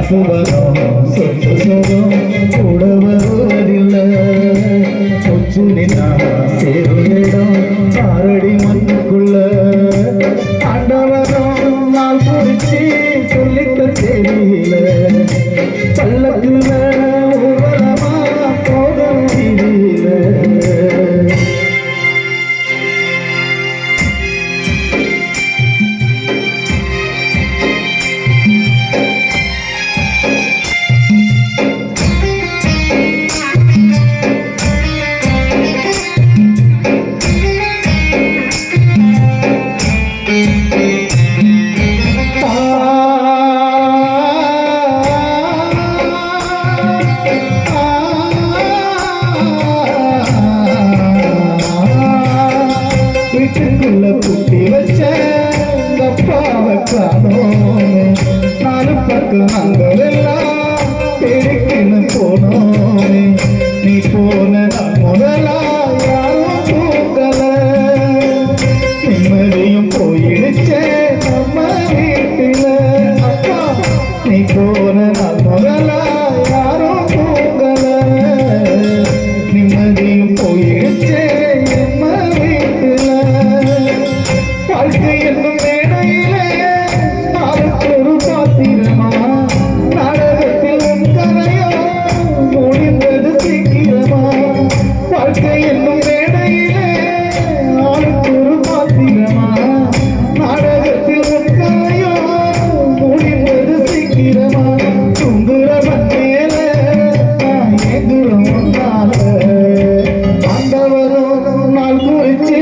காசு வரும் சொத்து சொரும் கூட வருவதில்லை கொச்சு நின்னா சேரும் இடம் ஆரடி மண்ணுக்குள்ள ஆண்டவரும் நாள் குறிச்சி சொல்லிட்ட தெரியல பல்லக்குல ஊர்வலமா போகும் வீதியில வீட்டுக்குள்ள குட்டி வச்ச பாவை காணோம் நாலு பக்கம் நாங்களெல்லாம் பெருக்கின்னு போனோம் நீ போன முதலா யாரும் தூங்கல நிம்மதியும் போயிடுச்சே நம்ம வீட்டில அப்பா நீ போன முதலா யாரும் தூங்கல நிம்மதியும் போயிடுச்சே வாழ்க்கை என்னும் மேடையிலே நாளுக்கு ஒரு பாத்திரமா நாடகத்தில் உன் கதையோ முடிந்தது சீக்கிரமா வாழ்க்கை என்னும் மேடையிலே நாளுக்கு ஒரு பாத்திரமா நாடகத்தில் உன் கதையோ முடிந்தது சீக்கிரமா தூங்குற மேல எங்குறம் ஒன்றால ஆண்டவரும் நாள் குறிச்சு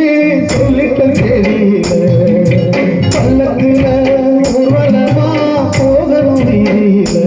சொல்லிட்ட தெரியல பல்லக்குல ஊர்வலமா போகணும் வீதியில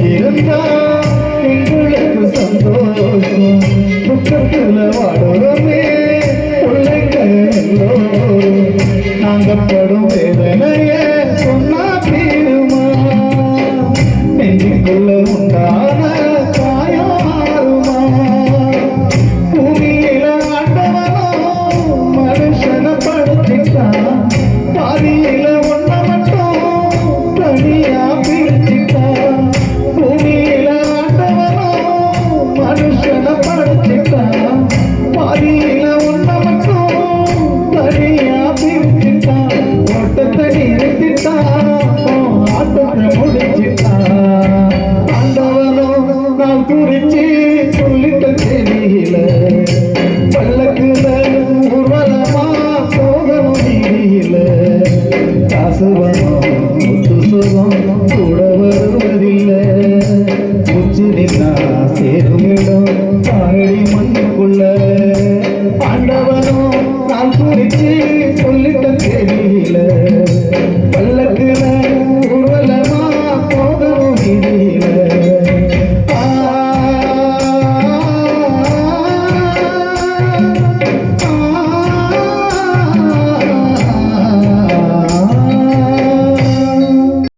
இருந்தா எங்களுக்கு சந்தோஷம் துக்கத்துல வாடுறமே பிள்ளைங்க எல்லோரும் நாங்க படும் வேதனைய சொன்னா தீருமா நெஞ்சுக்குள்ள உண்டான காயம் ஆறுமா பூமியில ஆண்டவனோ மனுஷனை படுத்திட்டான் பாதியில ஒன்ன மட்டும் தனியா பிரிச்சுட்டான் பூமியில ஆண்டவனோ மனுஷனை படுத்திட்டான் பாதியில ஒன்ன மட்டும் தனியா பிரிச்சுட்டான் ஓட்டத்தை நிறுத்திட்டான் ஆட்டத்தை முடிச்சுட்டான் ஆண்டவனோ நான் குறிச்சு சொல்லிட்ட தெரியல பல்லக்குல ஊர்வலமா போகணும் வீதியில காசு வரும் முத்து சுகம் கூட வருவதில்லை உச்சி நின்னா சேரும் இடம் தாழி மண்ணுக்குள்ள ஆண்டவனும் நான் குறிச்சு சொல்லிட்ட தெரியல